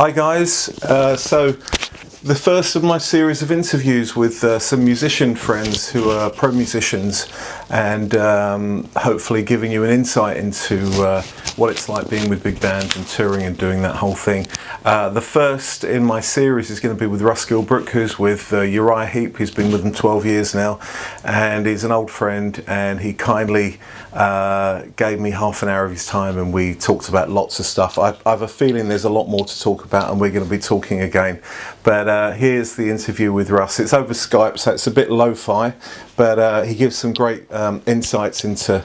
Hi guys, so the first of my series of interviews with some musician friends who are pro musicians, and hopefully giving you an insight into what it's like being with big bands and touring and doing that whole thing. The first in my series is going to be with Russ Gilbrook, who's with Uriah Heep. He's been with them 12 years now, and he's an old friend, and he kindly gave me half an hour of his time, and we talked about lots of stuff. I have a feeling there's a lot more to talk about, and we're going to be talking again. But here's the interview with Russ. It's over Skype, so it's a bit lo-fi, but he gives some great insights into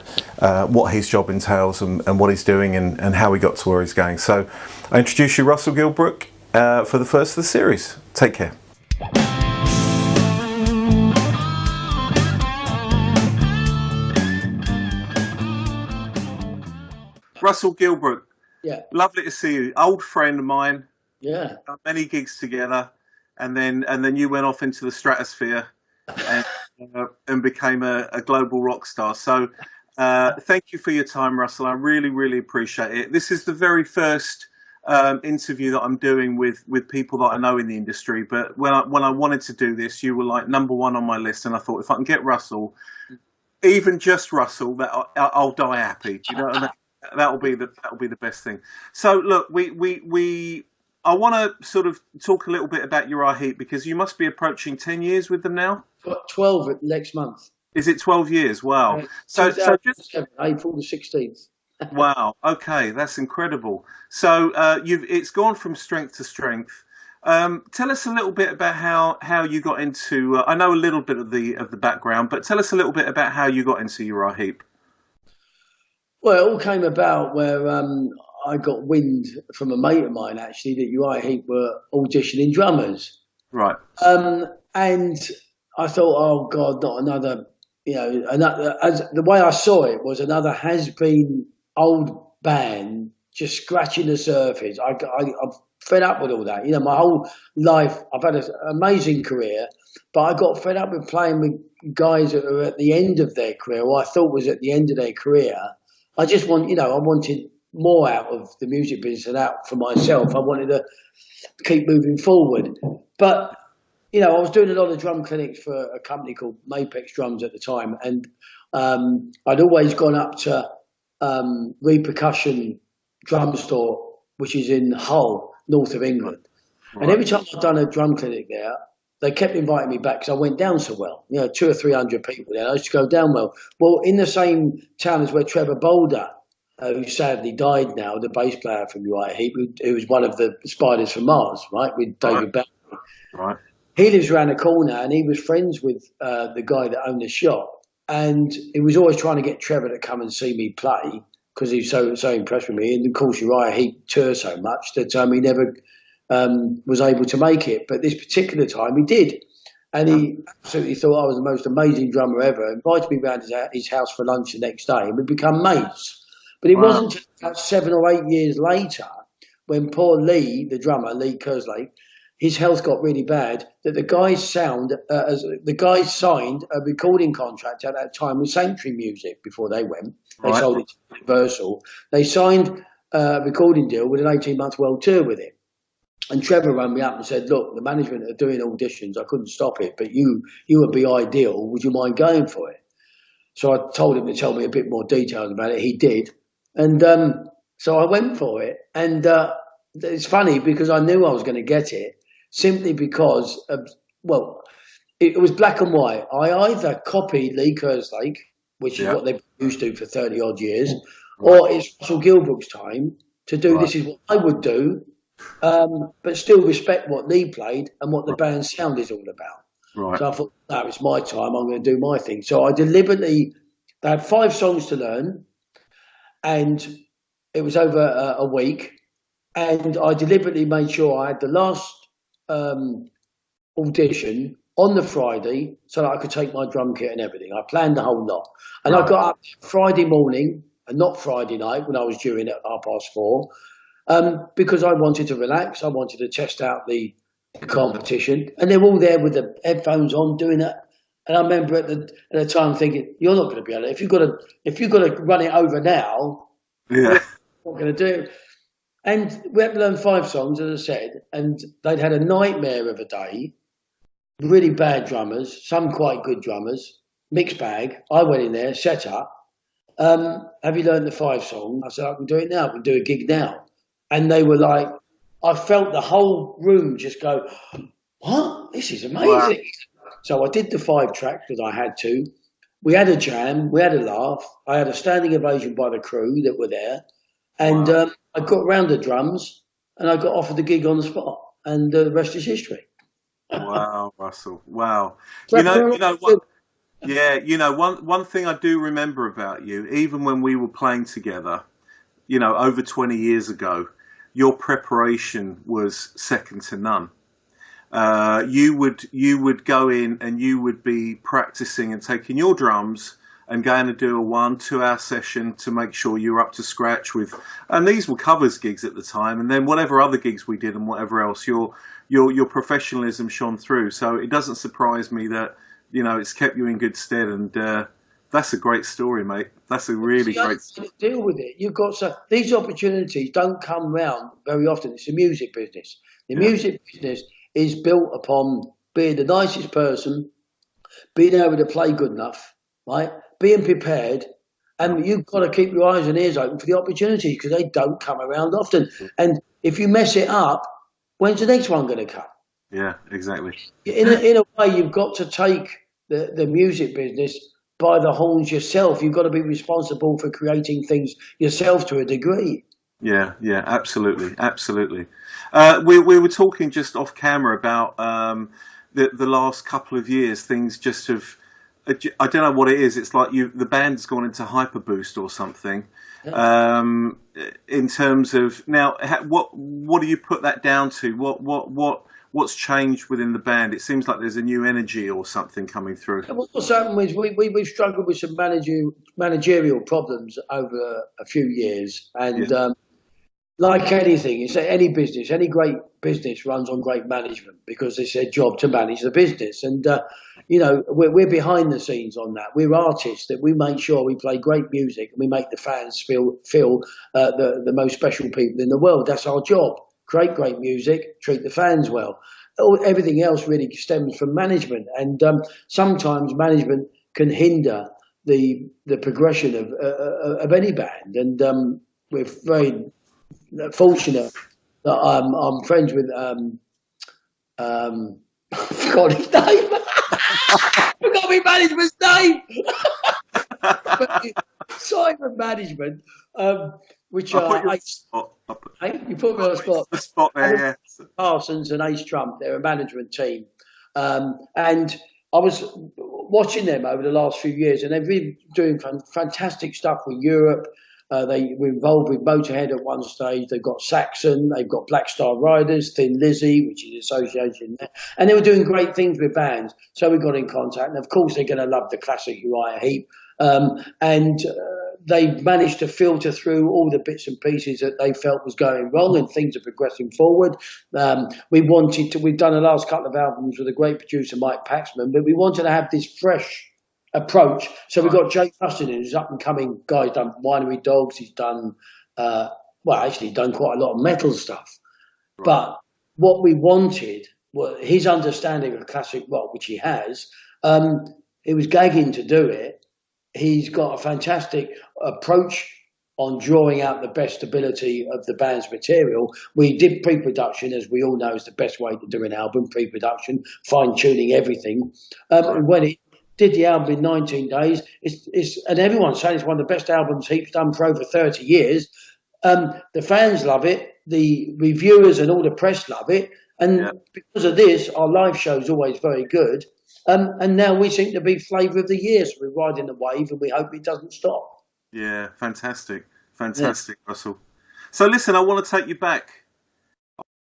what his job entails and what he's doing and how he got to where he's going. So I introduce you Russell Gilbrook for the first of the series. Take care. Russell Gilbrook, yeah, lovely to see you. Old friend of mine. Yeah. Done many gigs together, and then you went off into the stratosphere and became a global rock star. So thank you for your time, Russell. I really, really appreciate it. This is the very first interview that I'm doing with people that I know in the industry. But when I wanted to do this, you were like number one on my list, and I thought if I can get Russell, even just Russell, that I'll die happy. You know what I mean? That'll be the best thing. So look, I want to sort of talk a little bit about Uriah Heep, because you must be approaching 10 years with them now. 12 next month. Is it 12 years? Wow. So just April the 16th. Wow. Okay, that's incredible. So it's gone from strength to strength. Tell us a little bit about how you got into. I know a little bit of the background, but tell us a little bit about how you got into Uriah Heep. Well, it all came about where I got wind from a mate of mine, actually, that Uriah Heep were auditioning drummers. Right. And I thought, oh God, not another, as the way I saw it was another has-been old band just scratching the surface. I'm fed up with all that. My whole life, I've had an amazing career, but I got fed up with playing with guys that are at the end of their career, or I thought was at the end of their career. I wanted more out of the music business and out for myself. I wanted to keep moving forward. But, I was doing a lot of drum clinics for a company called Mapex Drums at the time. And I'd always gone up to Repercussion Drum Store, which is in Hull, north of England. Right. And every time I'd done a drum clinic there, they kept inviting me back because I went down so well. 200 or 300 people there. I used to go down well. Well, in the same town as where Trevor Boulder, who sadly died now, the bass player from Uriah Heep, who was one of the Spiders from Mars, right, with David Bowie. Right. He lives around the corner, and he was friends with the guy that owned the shop. And he was always trying to get Trevor to come and see me play because he was so impressed with me. And, of course, Uriah Heep toured so much that he never was able to make it. But this particular time, he did. And he absolutely thought I was the most amazing drummer ever. Invited me round his house for lunch the next day, and we become mates. But it wasn't until about 7 or 8 years later, when poor Lee, the drummer, Lee Kerslake, his health got really bad, that the guys signed a recording contract at that time with Sanctuary Music before they went. They sold it to Universal. They signed a recording deal with an 18-month world tour with him. And Trevor rang me up and said, look, the management are doing auditions. I couldn't stop it, but you would be ideal. Would you mind going for it? So I told him to tell me a bit more details about it. He did. And so I went for it. And it's funny because I knew I was going to get it simply because, it was black and white. I either copied Lee Kerslake, which is what they've used to for 30 odd years, or it's Russell Gilbrook's time to do this is what I would do, but still respect what Lee played and what the band's sound is all about. Right. So I thought, no, it's my time. I'm going to do my thing. So they had 5 songs to learn, and it was over a week. And I deliberately made sure I had the last audition on the Friday so that I could take my drum kit and everything. I planned the whole lot. And I got up Friday morning and not Friday night when I was due in at 4:30 because I wanted to relax. I wanted to test out the competition. And they're all there with the headphones on doing it. And I remember at the time thinking, you're not going to be able to. If you've got to run it over now, what are you going to do? And we had to learn 5 songs, as I said, and they'd had a nightmare of a day. Really bad drummers, some quite good drummers, mixed bag. I went in there, set up. Have you learned the 5 songs? I said, I can do it now. I can do a gig now. And they were like, I felt the whole room just go, what? This is Wow. amazing. So I did the 5 tracks because I had to. We had a jam, we had a laugh. I had a standing ovation by the crew that were there. And Wow. I got round the drums and I got offered the gig on the spot. And the rest is history. Wow, Russell. Wow. You know what? Preparation. Yeah, one thing I do remember about you, even when we were playing together, over 20 years ago, your preparation was second to none. You would go in and you would be practicing and taking your drums and going to do a 1-2 hour session to make sure you're up to scratch with, and these were covers gigs at the time, and then whatever other gigs we did and whatever else, your professionalism shone through. So it doesn't surprise me that it's kept you in good stead, and that's a great story, mate. That's a really See, I great to deal with it. You've got these opportunities don't come round very often. It's the music business. The yeah, music business is built upon being the nicest person, being able to play good enough, right? Being prepared, yeah, and you've got to keep your eyes and ears open for the opportunities because they don't come around often. And if you mess it up, when's the next one going to come? yeah, exactly. In a way, you've got to take the music business by the horns yourself. You've got to be responsible for creating things yourself to a degree. Yeah, yeah, absolutely, absolutely. We were talking just off camera about the last couple of years. Things just have. I don't know what it is. It's like the band's gone into hyper boost or something. In terms of now, what do you put that down to? What's changed within the band? It seems like there's a new energy or something coming through. What's happened is we've struggled with some managerial problems over a few years, Yeah, and like anything, it's any business, any great business runs on great management because it's their job to manage the business. And we're behind the scenes on that. We're artists that we make sure we play great music and we make the fans feel the most special people in the world. That's our job. Create great music, treat the fans well. Everything else really stems from management, and sometimes management can hinder the progression of any band. And we're very fortunate that I'm friends with I forgot his name. Forgot my management's name. But Simon Management, which I'll put are you on the Ace. spot. Hey, you put me on the spot. The spot there, Adam yeah. Parsons and Ace Trump, they're a management team, and I was watching them over the last few years, and they've been doing fantastic stuff with Europe. They were involved with Motorhead at one stage. They've got Saxon, they've got Black Star Riders, Thin Lizzy, which is association there, and they were doing great things with bands. So we got in contact, and of course they're going to love the classic Uriah Heep, and they managed to filter through all the bits and pieces that they felt was going wrong, and things are progressing forward. We've done the last couple of albums with a great producer, Mike Paxman, but we wanted to have this fresh approach. So we've got Jake Rustin, who's up and coming guy. He's done Winery Dogs. He's done, he's done quite a lot of metal stuff. Right. But what we wanted was his understanding of classic rock, which he has. He was gagging to do it. He's got a fantastic approach on drawing out the best ability of the band's material. We did pre-production, as we all know is the best way to do an album, pre-production, fine-tuning everything. And when it did the album in 19 days, and everyone's saying it's one of the best albums Heap's done for over 30 years. The fans love it, the reviewers and all the press love it, and because of this, our live show is always very good. And now we seem to be flavour of the year, so we're riding the wave, and we hope it doesn't stop. Yeah, fantastic, Russell. So listen, I want to take you back.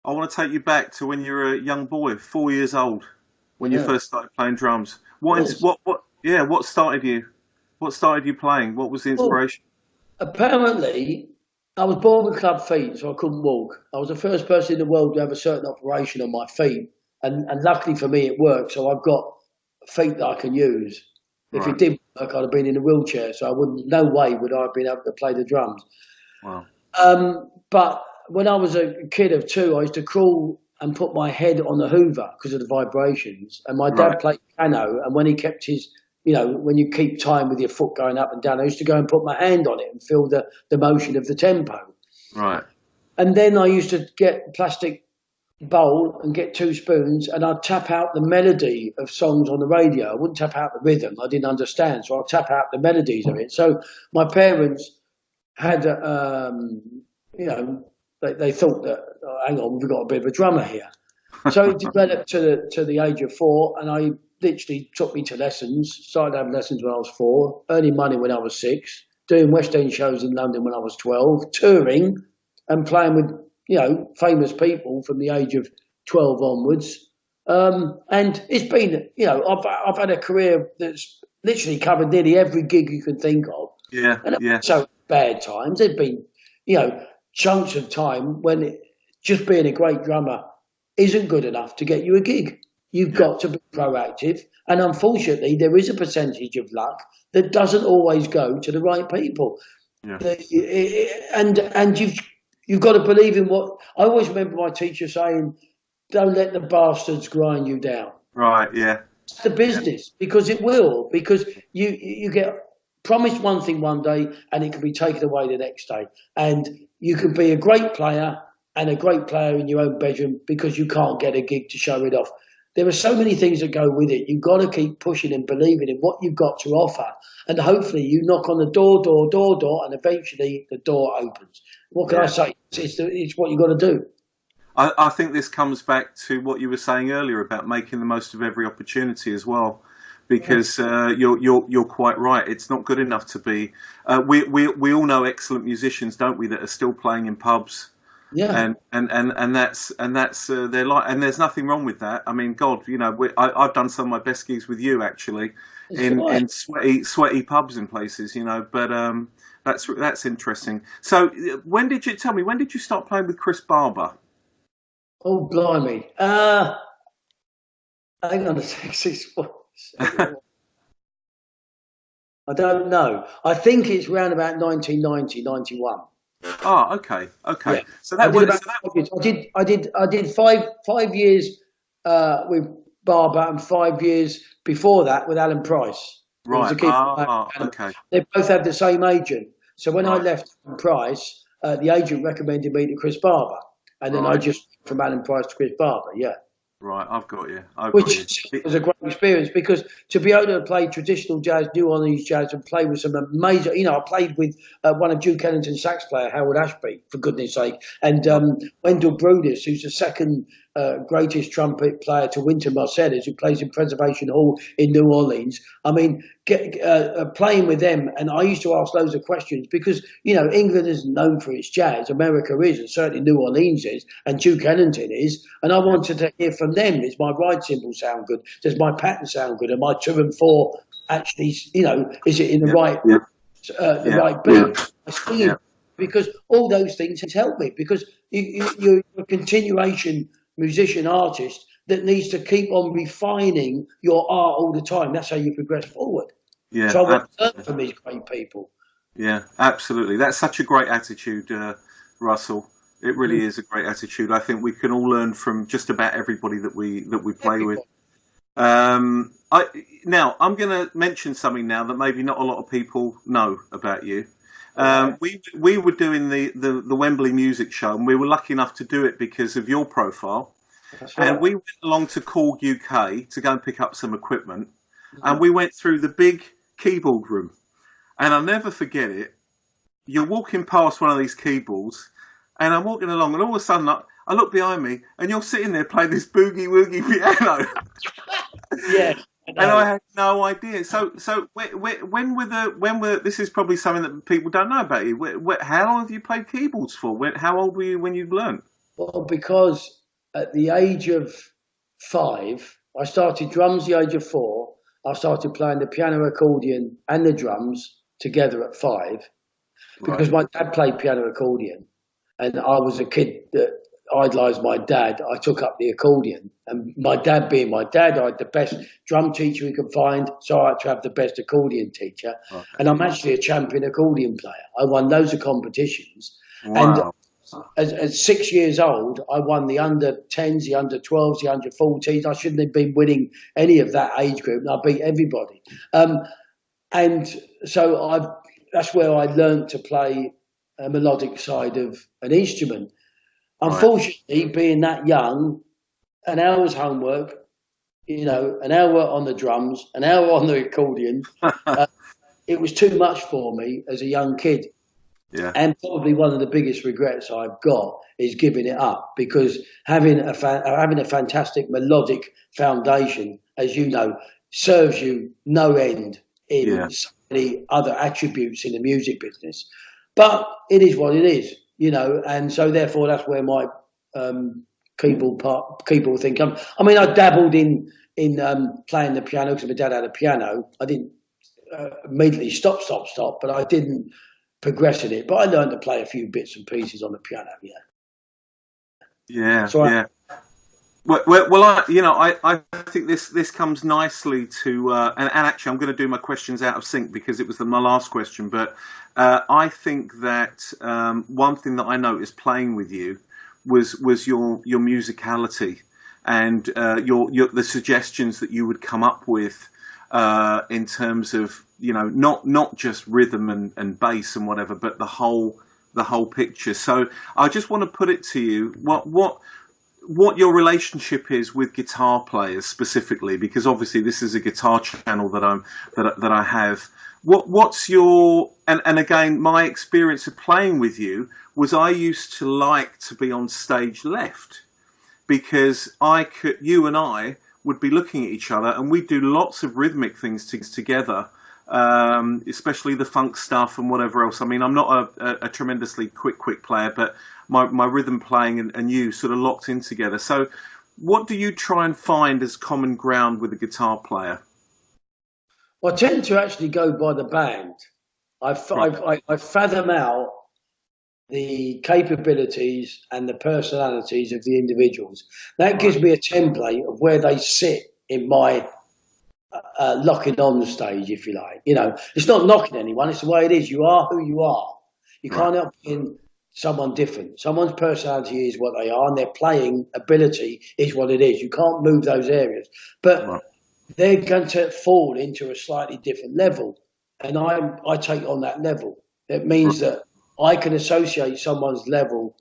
I want to take you back to when you were a young boy, 4 years old, when you first started playing drums. What started you? What started you playing? What was the inspiration? Well, apparently, I was born with club feet, so I couldn't walk. I was the first person in the world to have a certain operation on my feet, and luckily for me, it worked. So I've got feet that I can use. If it didn't work, I'd have been in a wheelchair, so no way would I have been able to play the drums. Wow. But when I was a kid of 2, I used to crawl and put my head on the Hoover because of the vibrations. And my dad played piano, and when he kept his, when you keep time with your foot going up and down, I used to go and put my hand on it and feel the motion of the tempo. Right. And then I used to get a plastic bowl and get 2 spoons, and I'd tap out the melody of songs on the radio. I wouldn't tap out the rhythm. I didn't understand, so I'd tap out the melodies of it. So my parents had, they thought that, oh, hang on, we've got a bit of a drummer here. So it developed to the age of 4, and I literally took me to lessons, started having lessons when I was 4, earning money when I was 6, doing West End shows in London when I was 12, touring and playing with, famous people from the age of 12 onwards. And it's been, I've had a career that's literally covered nearly every gig you can think of. Yeah, and so bad times. There've been, chunks of time when just being a great drummer isn't good enough to get you a gig. You've got to be proactive. And unfortunately, there is a percentage of luck that doesn't always go to the right people. Yeah. And you've got to believe in what... I always remember my teacher saying, don't let the bastards grind you down. Right, yeah. It's the business, because it will. Because you get promised one thing one day and it can be taken away the next day. And you can be a great player and a great player in your own bedroom because you can't get a gig to show it off. There are so many things that go with it. You've got to keep pushing and believing in what you've got to offer. And hopefully you knock on the door, and eventually the door opens. What can I say? It's what you've got to do. I think this comes back to what you were saying earlier about making the most of every opportunity as well. Because you're quite right. It's not good enough to be. We all know excellent musicians, don't we, that are still playing in pubs. Yeah. And that's their life, and there's nothing wrong with that. I mean, God, I've done some of my best gigs with you actually, in sweaty pubs and places, But that's interesting. So when did you start playing with Chris Barber? Oh blimey! Hang on a second. I don't know. I think it's around about 1990, 91. Oh, okay. Yeah. So I did 5 years with Barber and 5 years before that with Alan Price. Right. Okay. They both had the same agent. So when I left Alan Price, the agent recommended me to Chris Barber, and then I just from Alan Price to Chris Barber. Yeah. Right, I've got you. Which was a great experience, because to be able to play traditional jazz, New Orleans jazz, and play with some amazing, I played with one of Duke Ellington's sax player, Harold Ashby, for goodness sake, and Wendell Brutus, who's the second greatest trumpet player to Wynton Marsalis, who plays in Preservation Hall in New Orleans. I mean, playing with them, and I used to ask loads of questions because, England isn't known for its jazz. America is, and certainly New Orleans is, and Duke Ellington is. And I wanted to hear from them. Does my ride cymbal sound good? Does my pattern sound good? Am I 2 and 4 actually, is it in the right beat? Because all those things has helped me, because you're a continuation musician artist that needs to keep on refining your art all the time. That's how you progress forward. Yeah, so I want to learn from these great people. Yeah, absolutely. That's such a great attitude, Russell. It really is a great attitude. I think we can all learn from just about everybody that we play with. Now I'm going to mention something now that maybe not a lot of people know about you. We were doing the Wembley Music Show, and we were lucky enough to do it because of your profile. That's right. And we went along to Korg UK to go and pick up some equipment, and we went through the big keyboard room. And I'll never forget it. You're walking past one of these keyboards, and I'm walking along, and all of a sudden I look behind me, and you're sitting there playing this boogie woogie piano. Yeah. And I had no idea. So when were this is probably something that people don't know about you. How long have you played keyboards for? How old were you when you learned? Well, because at the age of 5, I started drums. The age of 4, I started playing the piano, accordion, and the drums together at 5. Because my dad played piano, accordion, and I was a kid that idolised my dad. I took up the accordion, and my dad being my dad, I had the best drum teacher we could find, so I had to have the best accordion teacher. Okay. And I'm actually a champion accordion player. I won loads of competitions. Wow. at 6 years old, I won the under 10s, the under 12s, the under 14s. I shouldn't have been winning any of that age group, and I beat everybody. And so that's where I learned to play a melodic side of an instrument. Unfortunately, being that young, an hour's homework, an hour on the drums, an hour on the accordion, it was too much for me as a young kid. Yeah. And probably one of the biggest regrets I've got is giving it up, because having a fantastic melodic foundation, as you know, serves you no end in so many other attributes in the music business. But it is what it is, and so therefore that's where my keyboard thing comes. I mean, I dabbled in playing the piano because my dad had a piano. I didn't immediately stop, but I didn't progress in it. But I learned to play a few bits and pieces on the piano. Yeah. So yeah. Well, I think this comes nicely to, and actually I'm going to do my questions out of sync because it was my last question. But I think that one thing that I noticed playing with you was your musicality and the suggestions that you would come up with in terms of not just rhythm and bass and whatever, but the whole picture. So I just want to put it to you what your relationship is with guitar players specifically, because obviously this is a guitar channel that I have. What's your and again, my experience of playing with you was I used to like to be on stage left, because you and I would be looking at each other and we'd do lots of rhythmic things together, especially the funk stuff and whatever else. I mean, I'm not a tremendously quick player, but my rhythm playing and you sort of locked in together. So what do you try and find as common ground with a guitar player? Well, I tend to actually go by the band. I fathom out the capabilities and the personalities of the individuals. That gives me a template of where they sit in my locking on stage, if you like. It's not knocking anyone, it's the way it is. You are who you are. You can't help being someone different. Someone's personality is what they are, and their playing ability is what it is. You can't move those areas. But they're going to fall into a slightly different level, and I take on that level. It means that I can associate someone's level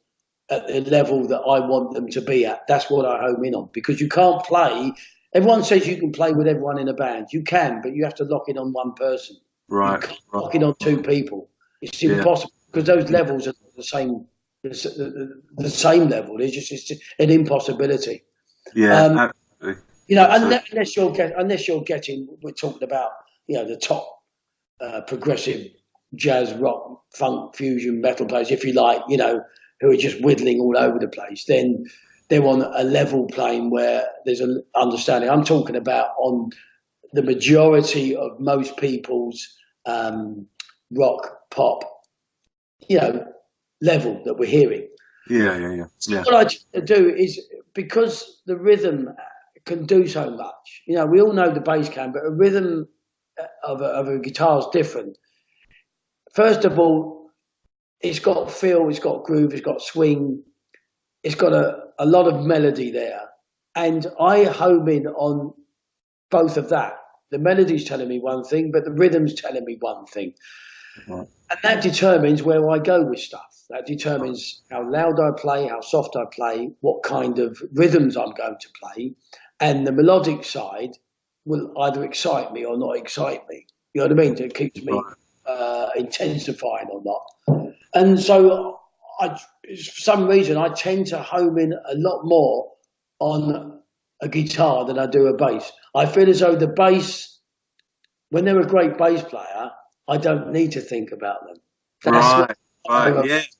at the level that I want them to be at. That's what I home in on, because you can't play. Everyone says you can play with everyone in a band. You can, but you have to lock in on one person. Right. You can't lock in on two people. It's impossible, because those levels are the same. The same level. It's an impossibility. Yeah. Absolutely. Unless you're getting. We're talking about the top progressive jazz, rock, funk, fusion, metal players, if you like, who are just whittling all over the place. Then they're on a level plane where there's an understanding. I'm talking about on the majority of most people's rock, pop, level that we're hearing. Yeah. What I try to do is, because the rhythm can do so much. We all know the bass can, but a rhythm of a guitar is different. First of all, it's got feel, it's got groove, it's got swing, it's got a lot of melody there. And I home in on both of that. The melody's telling me one thing, but the rhythm's telling me one thing. Right. And that determines where I go with stuff. That determines how loud I play, how soft I play, what kind of rhythms I'm going to play. And the melodic side will either excite me or not excite me. You know what I mean? It keeps me intensifying or not. And so for some reason, I tend to home in a lot more on a guitar than I do a bass. I feel as though the bass, when they're a great bass player, I don't need to think about them. Right.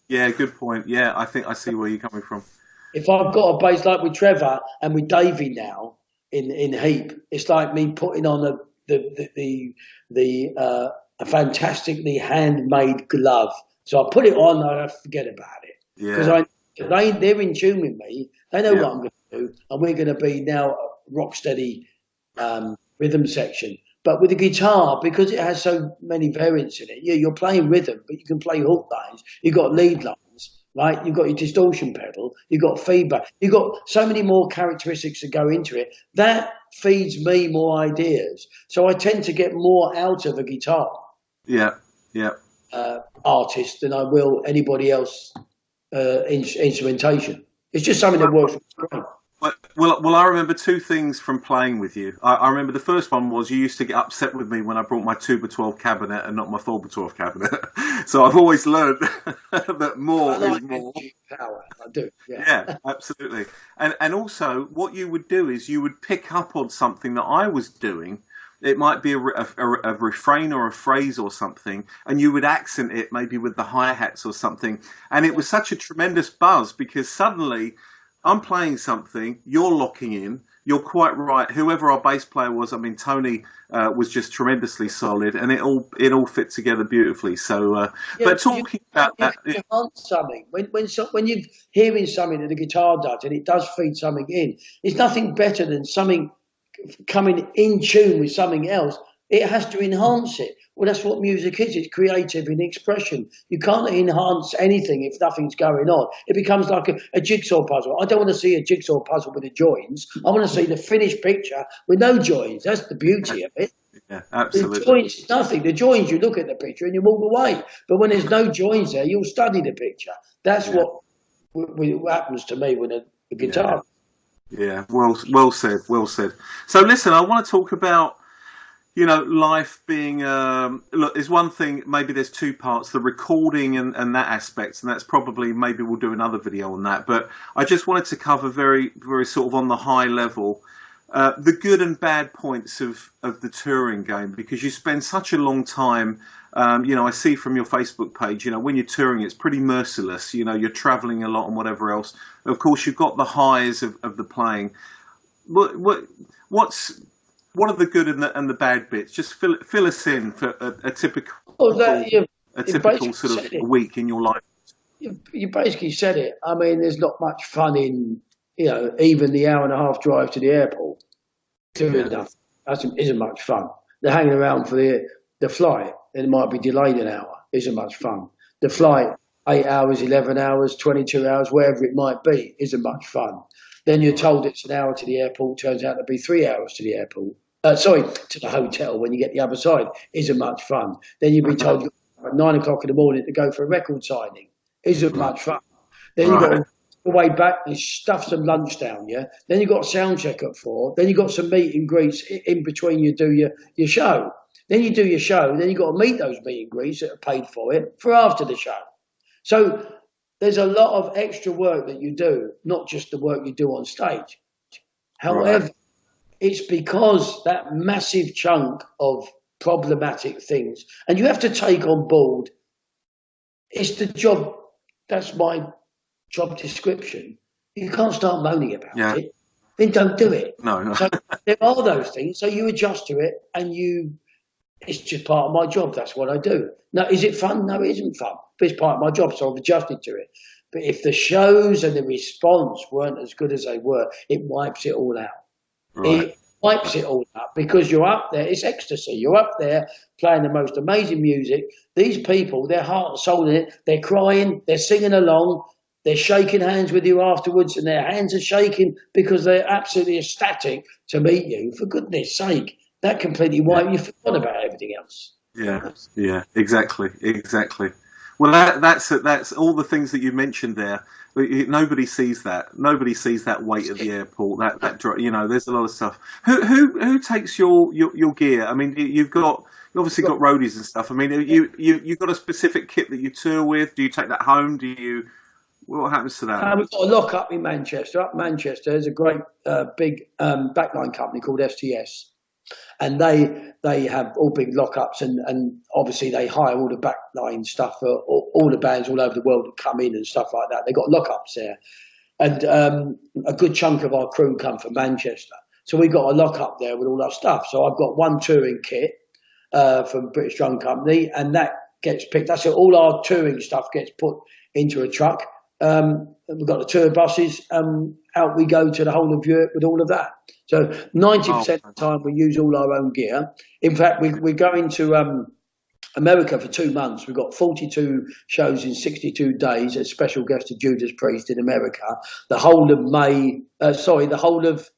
Yeah, good point. Yeah, I think I see where you're coming from. If I've got a bass like with Trevor and with Davey now in Heep, it's like me putting on a fantastically handmade glove. So I put it on and I forget about it. Because they're in tune with me. They know what I'm going to do. And we're going to be now a rock steady rhythm section. But with the guitar, because it has so many variants in it, you're playing rhythm, but you can play hook lines. You've got lead lines. right? You've got your distortion pedal, you've got feedback, you've got so many more characteristics that go into it. That feeds me more ideas. So I tend to get more out of a guitar Yeah, yeah. artist than I will anybody else instrumentation. It's just something that works great. Well, I remember two things from playing with you. I remember the first one was you used to get upset with me when I brought my 2x12 cabinet and not my 4x12 cabinet. So I've always learned that more I like is more. energy power. I do. Yeah. Yeah, absolutely. And also, what you would do is you would pick up on something that I was doing. It might be a refrain or a phrase or something, and you would accent it maybe with the hi-hats or something. And it was such a tremendous buzz because suddenly I'm playing something, you're locking in, you're quite right. Whoever our bass player was, I mean, Tony was just tremendously solid, and it all fit together beautifully. So, Yeah, but talking about that, you enhance something when you're hearing something that the guitar does and it does feed something in. It's nothing better than something coming in tune with something else. It has to enhance it. Well, that's what music is. It's creative in expression. You can't enhance anything if nothing's going on. It becomes like a jigsaw puzzle. I don't want to see a jigsaw puzzle with the joins. I want to see the finished picture with no joins. That's the beauty of it. yeah, absolutely. The joins is nothing. The joins, you look at the picture and you move away. But when there's no joins there, you'll study the picture. That's what happens to me with a guitar. Yeah, well said, well said. So listen, I want to talk about, life being, look, there's one thing, maybe there's two parts, the recording and that aspect, and that's probably, maybe we'll do another video on that, but I just wanted to cover very, very sort of on the high level, the good and bad points of the touring game, because you spend such a long time, I see from your Facebook page, when you're touring, it's pretty merciless, you're traveling a lot and whatever else. Of course, you've got the highs of the playing. What are the good and the bad bits? Just fill us in for a typical sort of week in your life. You basically said it. I mean, there's not much fun in even the hour and a half drive to the airport. Doing nothing. That isn't much fun. They're hanging around for the flight. It might be delayed an hour. Isn't much fun. The flight, 8 hours, 11 hours, 22 hours, wherever it might be, isn't much fun. Then you're told it's an hour to the airport. Turns out to be 3 hours to the airport. To the hotel when you get the other side. Isn't much fun. Then you'll be told at 9 o'clock in the morning to go for a record signing. Isn't much fun. Then you've got to the way back and stuff some lunch down, yeah. Then you got a sound check at 4. Then you got some meet and greets in between. You do your show. Then you do your show. Then you got to meet those meet and greets that are paid for it for after the show. So there's a lot of extra work that you do, not just the work you do on stage. However, it's because that massive chunk of problematic things, and you have to take on board. It's the job. That's my job description. You can't start moaning about it. Then don't do it. No. So there are those things. So you adjust to it, and it's just part of my job. That's what I do. Now, is it fun? No, it isn't fun. But it's part of my job, so I've adjusted to it. But if the shows and the response weren't as good as they were, it wipes it all out. Right. It wipes it all up because you're up there. It's ecstasy. You're up there playing the most amazing music. These people, their heart and soul in it, they're crying, they're singing along, they're shaking hands with you afterwards, and their hands are shaking because they're absolutely ecstatic to meet you. For goodness sake, that completely wipes you forgot about everything else. Yeah, exactly. Well, that's all the things that you mentioned there. Nobody sees that. Nobody sees that wait at the airport. That there's a lot of stuff. Who takes your gear? I mean, you obviously got roadies and stuff. I mean, you got a specific kit that you tour with. Do you take that home? What happens to that? We've got a lock up in Manchester. Up Manchester, there's a great big backline company called STS. And they have all big lockups, and obviously they hire all the backline stuff for all the bands all over the world that come in and stuff like that. They've got lockups there, and a good chunk of our crew come from Manchester. So we've got a lockup there with all our stuff. So I've got one touring kit from British Drum Company, and that gets picked. That's it. All our touring stuff gets put into a truck. We've got the tour buses. Out we go to the whole of Europe with all of that. So 90% of the time we use all our own gear. In fact, we're going to America for 2 months. We've got 42 shows in 62 days. A special guest to Judas Priest in America. The whole of May. The whole of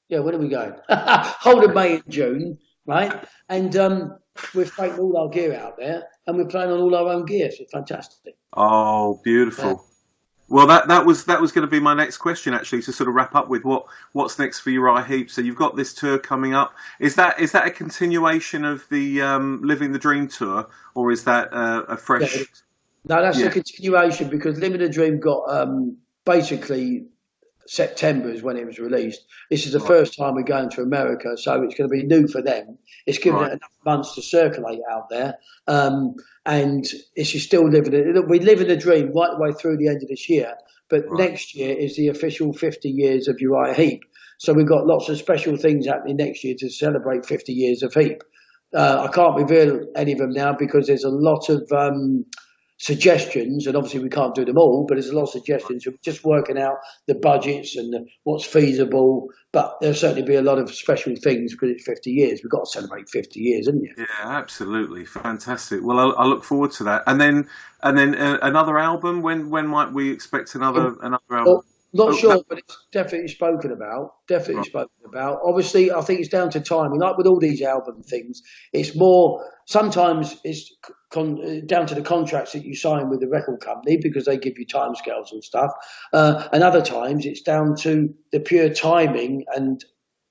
When are we going? Whole of May and June, right? And we're taking all our gear out there, and we're playing on all our own gear. So it's fantastic. Oh, beautiful. Well, that was going to be my next question, actually, to sort of wrap up with what's next for Uriah Heep. So you've got this tour coming up. Is that a continuation of the Living the Dream tour, or is that a fresh? Yeah, no, that's a continuation, because Living the Dream got basically September is when it was released. This is the first time we're going to America, so it's going to be new for them. It's given it enough months to circulate out there, and this is still living it. We live in the dream right the way through the end of this year, but next year is the official 50 years of Uriah Heep. So we've got lots of special things happening next year to celebrate 50 years of Heep. I can't reveal any of them now because there's a lot of suggestions, and obviously we can't do them all, but there's a lot of suggestions. We're just working out the budgets and what's feasible, but there'll certainly be a lot of special things because it's 50 years. We've got to celebrate 50 years, haven't you? Yeah, absolutely, fantastic. Well, I look forward to that. And then another album. When might we expect another album? Well, not sure, but it's definitely spoken about. Obviously, I think it's down to timing. Like with all these album things, it's more. Sometimes it's down to the contracts that you sign with the record company because they give you timescales and stuff. And other times it's down to the pure timing and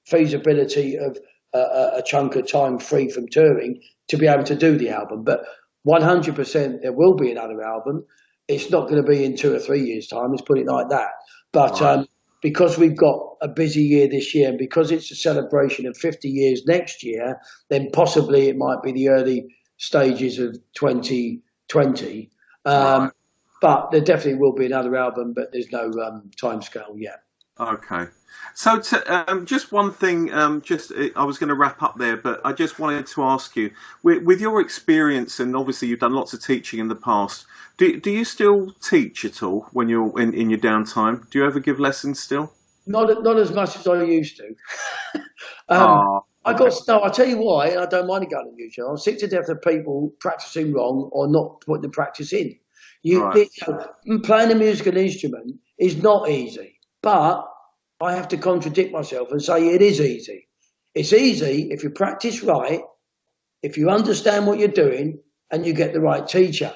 feasibility of a chunk of time free from touring to be able to do the album. But 100% there will be another album. It's not going to be in 2 or 3 years' time. Let's put it like that. But because we've got a busy year this year, and because it's a celebration of 50 years next year, then possibly it might be the early stages of 2020. But there definitely will be another album, but there's no timescale yet. Okay. So just one thing, I was going to wrap up there, but I just wanted to ask you, with your experience, and obviously you've done lots of teaching in the past, do you still teach at all when you're in your downtime? Do you ever give lessons still? Not as much as I used to. Okay. I'll tell you why, and I don't mind going on YouTube. I'm sick to death of people practicing wrong or not putting the practice in. Playing a musical instrument is not easy, but I have to contradict myself and say it is easy. It's easy if you practice right, if you understand what you're doing, and you get the right teacher.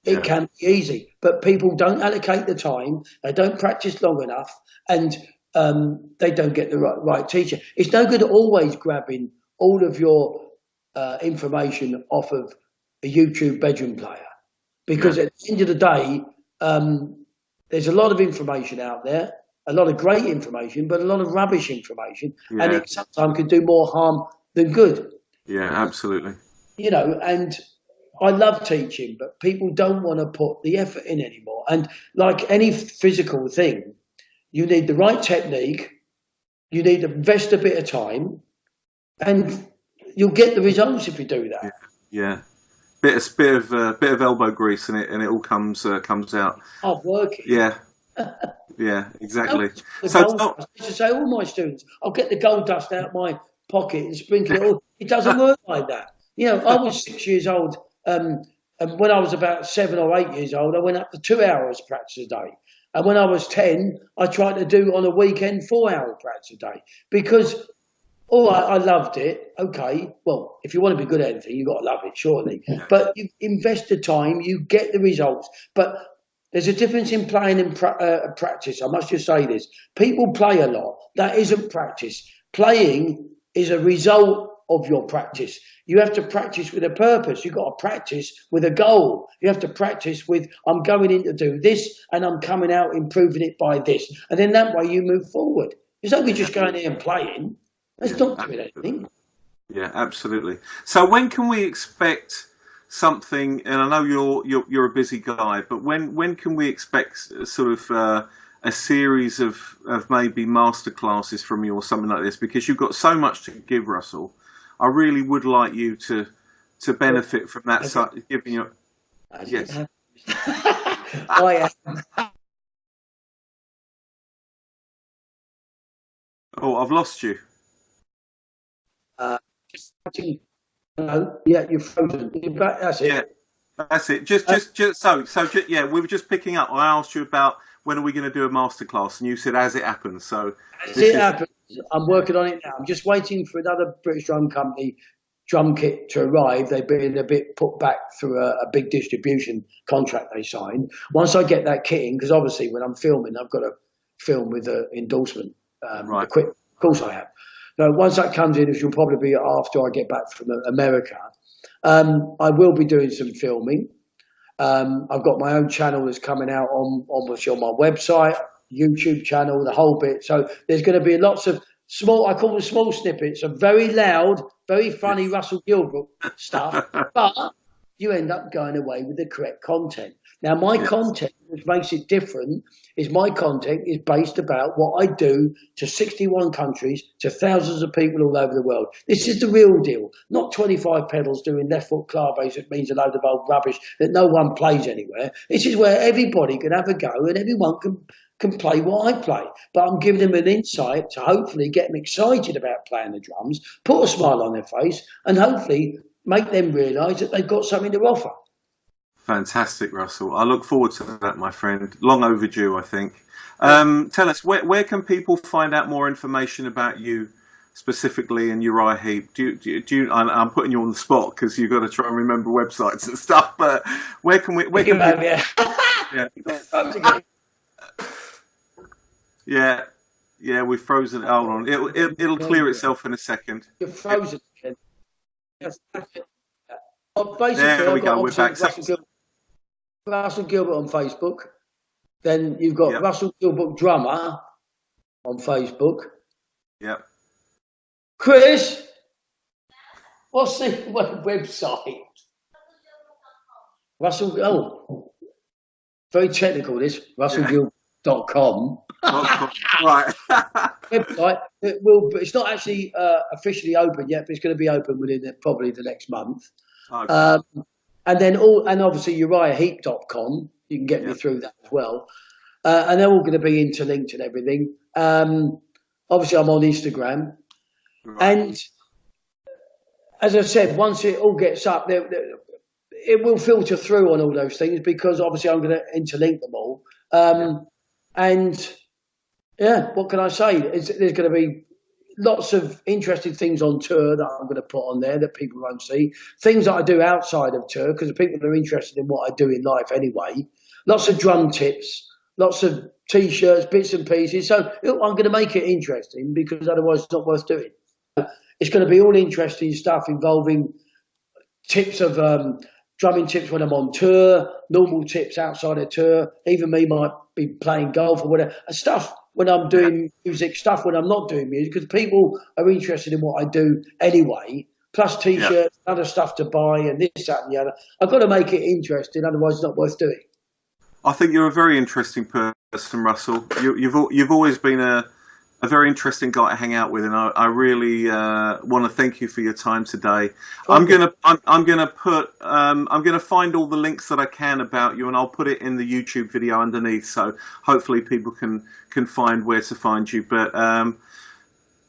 It can be easy, but people don't allocate the time, they don't practice long enough, and they don't get the right teacher. It's no good always grabbing all of your information off of a YouTube bedroom player, because at the end of the day, there's a lot of information out there, a lot of great information, but a lot of rubbish information, and it sometimes can do more harm than good. Yeah, absolutely. And I love teaching, but people don't want to put the effort in anymore. And like any physical thing, you need the right technique, you need to invest a bit of time, and you'll get the results if you do that. Yeah. Bit of elbow grease, and it all comes out. Hard working. Yeah. Yeah, exactly. I used to say to all my students, I'll get the gold dust out of my pocket and sprinkle it all. It doesn't work like that. I was 6 years old, and when I was about 7 or 8 years old, I went up to 2 hours practice a day. And when I was 10, I tried to do on a weekend 4-hour practice a day because I loved it. Okay, well, if you want to be good at anything, you've got to love it, surely. Yeah. But you invest the time, you get the results. But there's a difference in playing and practice. I must just say this. People play a lot. That isn't practice. Playing is a result of your practice. You have to practice with a purpose. You've got to practice with a goal. You have to practice with, I'm going in to do this and I'm coming out improving it by this. And then that way you move forward. It's not just going there and playing. That's not doing anything. Yeah, absolutely. So when can we expect something, and I know you're a busy guy, but when can we expect sort of a series of maybe masterclasses from you or something like this? Because you've got so much to give, Russell. I really would like you to benefit from that side, giving you. Yes. I am. Oh, I've lost you. Just No, yeah, you're frozen. That's Yeah, it. that's it. Uh, Yeah, we were just picking up. I asked you about when are we going to do a masterclass, and you said as it happens. So as this it is happens, I'm yeah, working on it now. I'm just waiting for another British drum company drum kit to arrive. They've been a bit put back through a big distribution contract they signed. Once I get that kit in, because obviously when I'm filming, I've got to film with an endorsement right. equipment. Of course I have. Now, once that comes in, which will probably be after I get back from America, I will be doing some filming. I've got my own channel that's coming out on my website, YouTube channel, the whole bit. So there's going to be lots of small, I call them small snippets of very loud, very funny Yes. Russell Gilbrook stuff, but you end up going away with the correct content. Now, my Yes. content, which makes it different, is my content is based about what I do to 61 countries, to thousands of people all over the world. This is the real deal, not 25 pedals doing left foot claves that means a load of old rubbish that no one plays anywhere. This is where everybody can have a go and everyone can play what I play. But I'm giving them an insight to hopefully get them excited about playing the drums, put a smile on their face, and hopefully make them realise that they've got something to offer. Fantastic, Russell. I look forward to that, my friend. Long overdue, I think. Yeah. Tell us, where can people find out more information about you specifically and Uriah Heep? I'm putting you on the spot because you've got to try and remember websites and stuff. But where can people? Yeah. Yeah, Again. yeah, yeah. We've frozen. Hold on, it'll clear itself in a second. You're frozen again. That's it. Well, basically, There we I've got go. We're obviously back. So, Russell Gilbert on Facebook. Then you've got yeah, Russell Gilbrook Drummer on Facebook. yeah. Chris, what's the website? Russell, oh, very technical this, Yeah. russellgilbrook.com. Right. Website, it's not actually officially open yet, but it's going to be open within probably the next month. Okay. Um, and obviously uriahheep.com, you can get me Yeah. through that as well. And they're all going to be interlinked and everything. Obviously, I'm on Instagram. Right. And as I said, once it all gets up, it will filter through on all those things because obviously I'm going to interlink them all. Yeah. And yeah, what can I say? There's going to be lots of interesting things on tour that I'm going to put on there that people won't see. Things that I do outside of tour because people are interested in what I do in life anyway. Lots of drum tips, lots of T-shirts, bits and pieces. So I'm going to make it interesting because otherwise it's not worth doing. It's going to be all interesting stuff involving tips of drumming tips when I'm on tour, normal tips outside of tour. Even me might be playing golf or whatever. And stuff when I'm Yeah. doing music, stuff when I'm not doing music, because people are interested in what I do anyway. Plus Yeah. T-shirts, other stuff to buy, and this, that, and the other. I've got to make it interesting, otherwise it's not worth doing. I think you're a very interesting person, Russell. You've always been a very interesting guy to hang out with, and I really want to thank you for your time today. I'm gonna find all the links that I can about you, and I'll put it in the YouTube video underneath, so hopefully people can find where to find you. But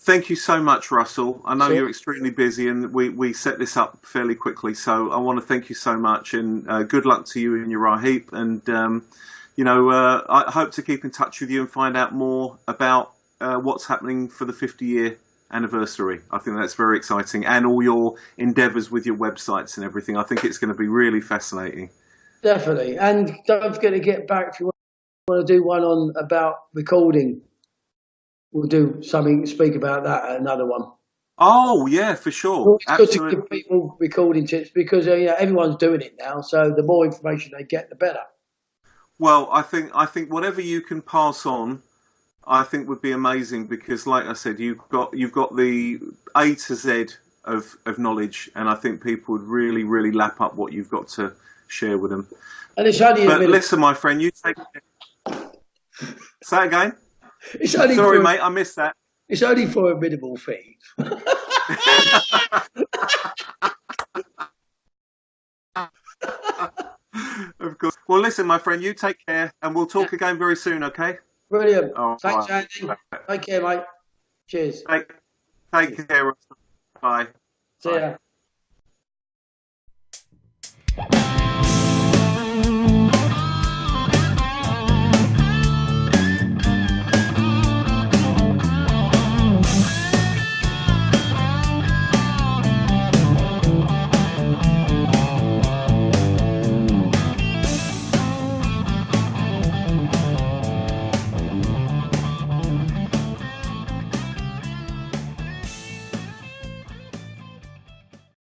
thank you so much, Russell. I know Sure. you're extremely busy, and we set this up fairly quickly, so I want to thank you so much, and good luck to you and Uriah Heep, and I hope to keep in touch with you and find out more about what's happening for the 50-year anniversary. I think that's very exciting, and all your endeavours with your websites and everything. I think it's going to be really fascinating. Definitely. And don't forget to get back if you want to do one on about recording. We'll do something, speak about that at another one. Oh yeah, for sure, It's good to absolutely. give people recording tips because everyone's doing it now. So the more information they get, the better. Well, I think whatever you can pass on, I think would be amazing because, like I said, you've got the A to Z of knowledge, and I think people would really lap up what you've got to share with them. And it's only a But minute. listen, my friend, you take. Say it again. It's only Sorry, for mate, I missed that. it's only for a minimal fee. Of course. Well, listen, my friend, you take care, and we'll talk again very soon. Okay. Brilliant. All Thanks, right. Andy. Take care, mate. Cheers. Take care. Russell. Bye. See Bye. ya.